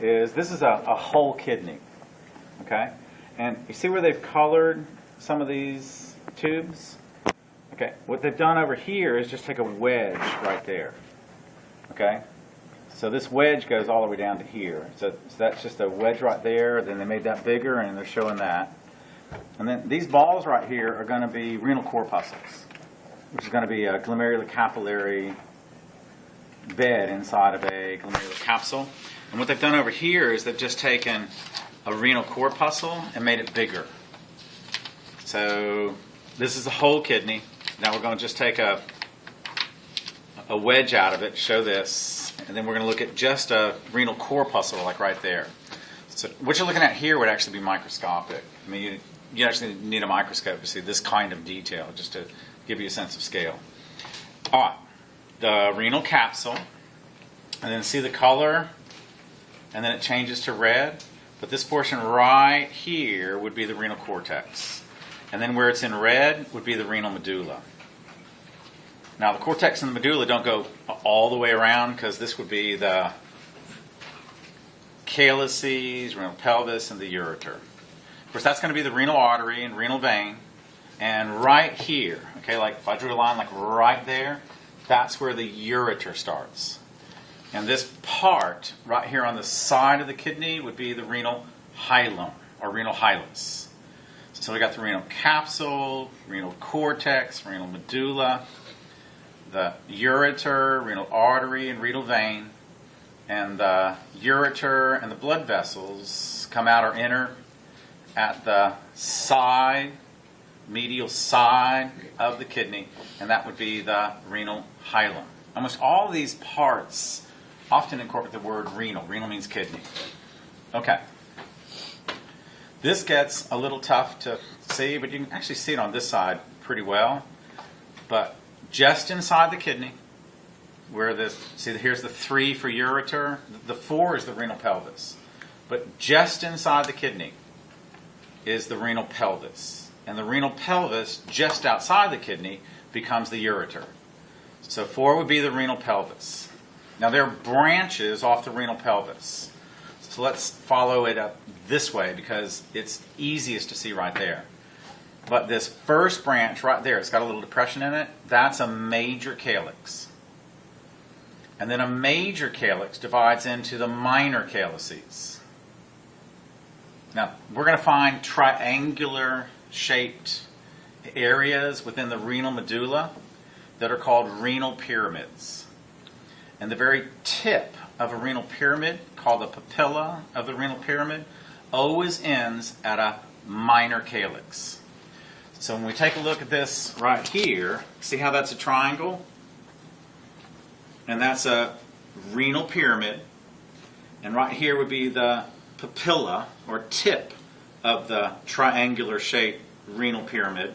is this is a whole kidney, okay? And you see where they've colored some of these tubes? Okay, what they've done over here is just take a wedge right there, okay? So this wedge goes all the way down to here. So that's just a wedge right there. Then they made that bigger, and they're showing that. And then these balls right here are going to be renal corpuscles, which is going to be a glomerular capillary bed inside of a glomerular capsule. And what they've done over here is they've just taken a renal corpuscle and made it bigger. So this is the whole kidney. Now we're going to just take a wedge out of it, show this, and then we're going to look at just a renal corpuscle, like right there. So what you're looking at here would actually be microscopic. I mean, you actually need a microscope to see this kind of detail, just to give you a sense of scale. All right, the renal capsule, and then see the color, and then it changes to red. But this portion right here would be the renal cortex. And then where it's in red would be the renal medulla. Now the cortex and the medulla don't go all the way around, because this would be the calyces, renal pelvis, and the ureter. Of course, that's going to be the renal artery and renal vein. And right here, okay, like if I drew a line like right there, that's where the ureter starts. And this part right here on the side of the kidney would be the renal hilum, or renal hilus. So we got the renal capsule, renal cortex, renal medulla, the ureter, renal artery, and renal vein. And the ureter and the blood vessels come out or enter at the side, medial side of the kidney, and that would be the renal hilum. Almost all of these parts often incorporate the word renal. Renal means kidney. Okay. This gets a little tough to see, but you can actually see it on this side pretty well. But just inside the kidney, where here's the 3 for ureter, the 4 is the renal pelvis. But just inside the kidney is the renal pelvis. And the renal pelvis, just outside the kidney, becomes the ureter. So 4 would be the renal pelvis. Now there are branches off the renal pelvis. So let's follow it up this way, because it's easiest to see right there. But this first branch right there, it's got a little depression in it, that's a major calyx. And then a major calyx divides into the minor calyces. Now, we're going to find triangular shaped areas within the renal medulla that are called renal pyramids. And the very tip of a renal pyramid, called the papilla of the renal pyramid, always ends at a minor calyx. So when we take a look at this right here, see how that's a triangle? And that's a renal pyramid. And right here would be the papilla, or tip, of the triangular shaped renal pyramid.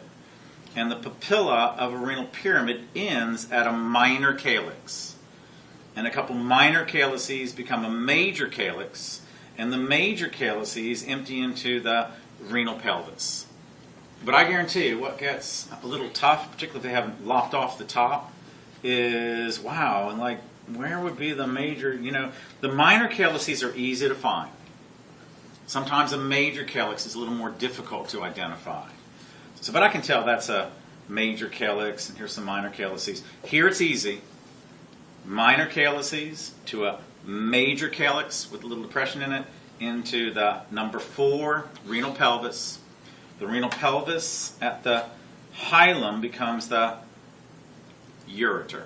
And the papilla of a renal pyramid ends at a minor calyx. And a couple minor calyces become a major calyx, and the major calyces empty into the renal pelvis. But I guarantee you, what gets a little tough, particularly if they haven't lopped off the top, is, wow, and like, where would be the major, the minor calyces are easy to find. Sometimes a major calyx is a little more difficult to identify. So, but I can tell that's a major calyx, and here's some minor calyces. Here it's easy. Minor calyces to a major calyx with a little depression in it, into the number 4, renal pelvis. The renal pelvis at the hilum becomes the ureter.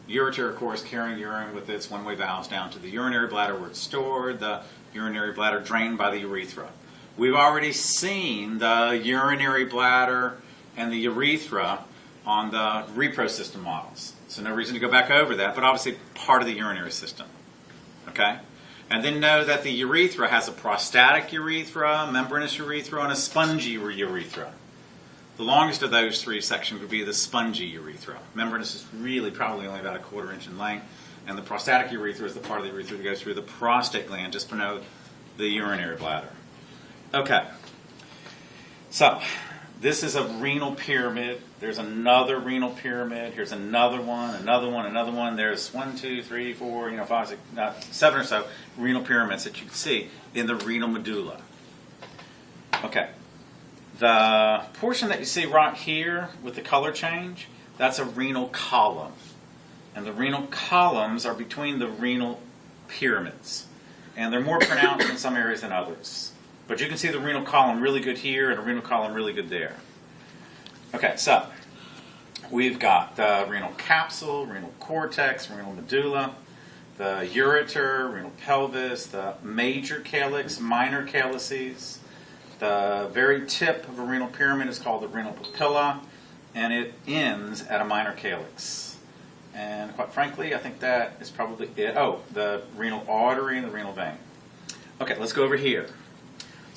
Ureter, of course, carrying urine with its one-way valves down to the urinary bladder where it's stored, the urinary bladder drained by the urethra. We've already seen the urinary bladder and the urethra on the repro system models. So no reason to go back over that, but obviously part of the urinary system. Okay? And then know that the urethra has a prostatic urethra, membranous urethra, and a spongy urethra. The longest of those 3 sections would be the spongy urethra. Membranous is really probably only about a 1/4 inch in length, and the prostatic urethra is the part of the urethra that goes through the prostate gland just below the urinary bladder. Okay. So, This is a renal pyramid. There's another renal pyramid. Here's another one, another one, another one. There's 1, 2, 3, 4, 5, 6, 7 or so renal pyramids that you can see in the renal medulla. Okay. The portion that you see right here with the color change, that's a renal column. And the renal columns are between the renal pyramids. And they're more pronounced in some areas than others. But you can see the renal column really good here and the renal column really good there. Okay, so we've got the renal capsule, renal cortex, renal medulla, the ureter, renal pelvis, the major calyx, minor calyces. The very tip of a renal pyramid is called the renal papilla, and it ends at a minor calyx. And quite frankly, I think that is probably it. Oh, the renal artery and the renal vein. Okay, let's go over here.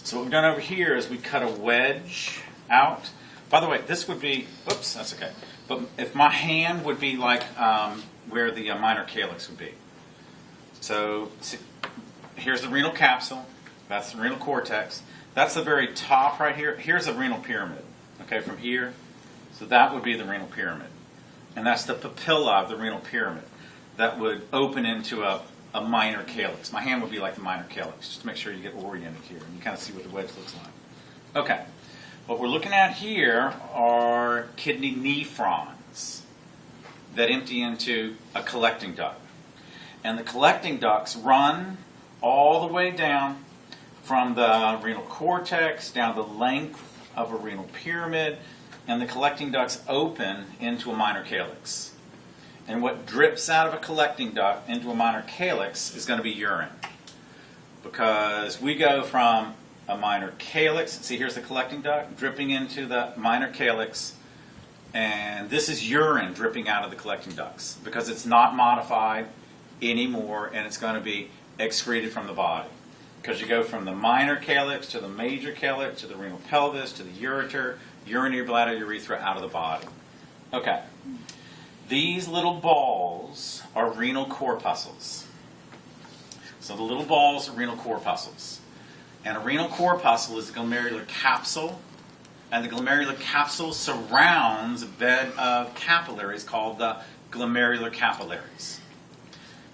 So what we've done over here is we cut a wedge out. By the way, this would be, oops, that's okay. But if my hand would be like where the minor calyx would be. So see, here's the renal capsule. That's the renal cortex. That's the very top right here. Here's a renal pyramid, okay, from here. So that would be the renal pyramid. And that's the papilla of the renal pyramid that would open into a minor calyx. My hand would be like the minor calyx, just to make sure you get oriented here and you kind of see what the wedge looks like. Okay, what we're looking at here are kidney nephrons that empty into a collecting duct. And the collecting ducts run all the way down from the renal cortex down the length of a renal pyramid, and the collecting ducts open into a minor calyx. And what drips out of a collecting duct into a minor calyx is going to be urine. Because we go from a minor calyx, see here's the collecting duct, dripping into the minor calyx, and this is urine dripping out of the collecting ducts because it's not modified anymore and it's going to be excreted from the body. Because you go from the minor calyx to the major calyx to the renal pelvis to the ureter, urinary bladder, urethra out of the body. Okay. These little balls are renal corpuscles. So the little balls are renal corpuscles. And a renal corpuscle is a glomerular capsule. And the glomerular capsule surrounds a bed of capillaries called the glomerular capillaries.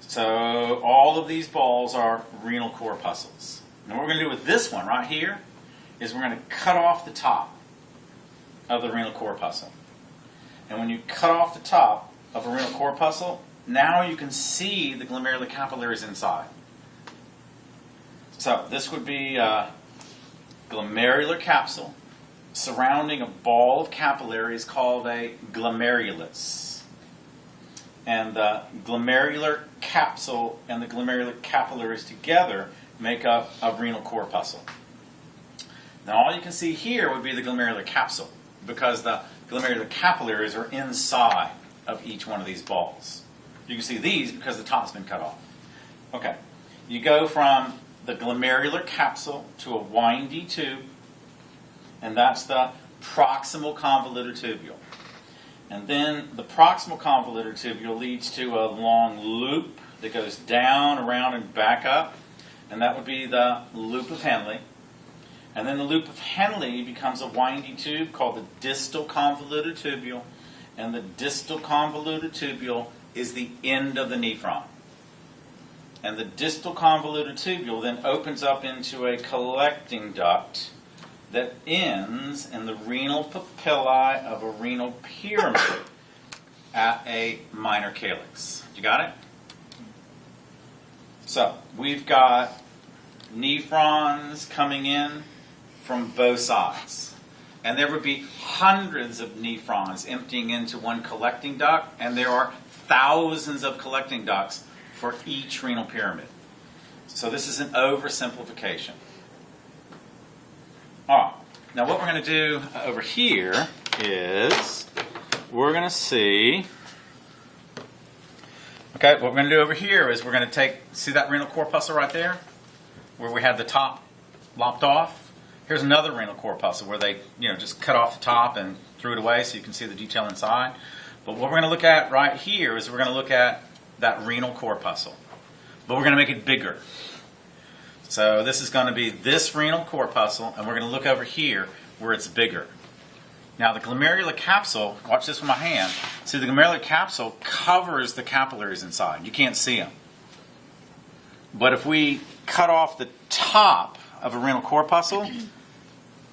So all of these balls are renal corpuscles. And what we're going to do with this one right here is we're going to cut off the top of the renal corpuscle. And when you cut off the top of a renal corpuscle, now you can see the glomerular capillaries inside. So this would be a glomerular capsule surrounding a ball of capillaries called a glomerulus. And the glomerular capsule and the glomerular capillaries together make up a renal corpuscle. Now all you can see here would be the glomerular capsule because the glomerular capillaries are inside of each one of these balls. You can see these because the top's been cut off. Okay, you go from the glomerular capsule to a windy tube, and that's the proximal convoluted tubule. And then the proximal convoluted tubule leads to a long loop that goes down, around, and back up, and that would be the loop of Henle. And then the loop of Henle becomes a windy tube called the distal convoluted tubule, and the distal convoluted tubule is the end of the nephron. And the distal convoluted tubule then opens up into a collecting duct that ends in the renal papillae of a renal pyramid at a minor calyx. You got it? So, we've got nephrons coming in from both sides. And there would be hundreds of nephrons emptying into one collecting duct, and there are thousands of collecting ducts for each renal pyramid. So this is an oversimplification. All right. Now what we're going to do over here is we're going to see, okay, what we're going to do over here is we're going to see that renal corpuscle right there where we had the top lopped off? Here's another renal corpuscle where they, just cut off the top and threw it away so you can see the detail inside. But what we're going to look at right here is we're going to look at that renal corpuscle. But we're going to make it bigger. So this is going to be this renal corpuscle, and we're going to look over here where it's bigger. Now the glomerular capsule, watch this with my hand. See, the glomerular capsule covers the capillaries inside. You can't see them. But if we cut off the top of a renal corpuscle,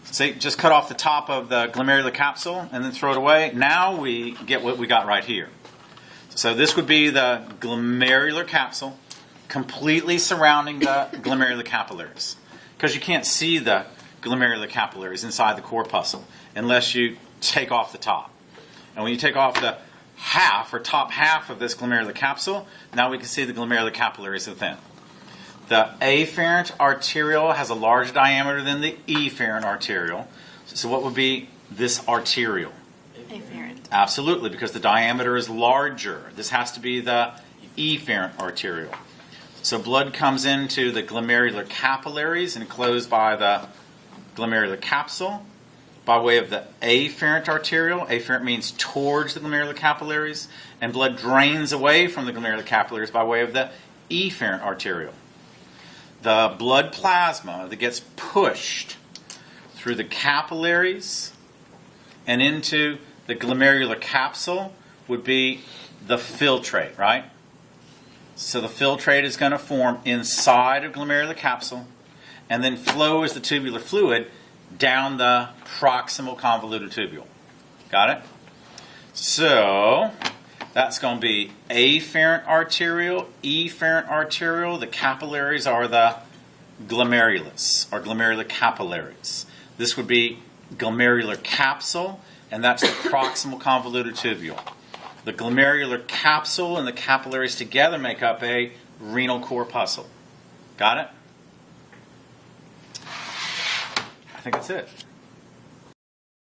say just cut off the top of the glomerular capsule and then throw it away, now we get what we got right here. So this would be the glomerular capsule completely surrounding the glomerular capillaries. Because you can't see the glomerular capillaries inside the corpuscle unless you take off the top. And when you take off the half or top half of this glomerular capsule, now we can see the glomerular capillaries within. The afferent arteriole has a larger diameter than the efferent arteriole. So what would be this arteriole? Afferent. Absolutely, because the diameter is larger. This has to be the efferent arteriole. So blood comes into the glomerular capillaries enclosed by the glomerular capsule by way of the afferent arteriole. Afferent means towards the glomerular capillaries. And blood drains away from the glomerular capillaries by way of the efferent arteriole. The blood plasma that gets pushed through the capillaries and into the glomerular capsule would be the filtrate, right? So the filtrate is going to form inside of glomerular capsule and then flow as the tubular fluid down the proximal convoluted tubule. Got it? So that's going to be afferent arteriole, efferent arteriole. The capillaries are the glomerulus, or glomerular capillaries. This would be glomerular capsule, and that's the proximal convoluted tubule. The glomerular capsule and the capillaries together make up a renal corpuscle. Got it? I think that's it.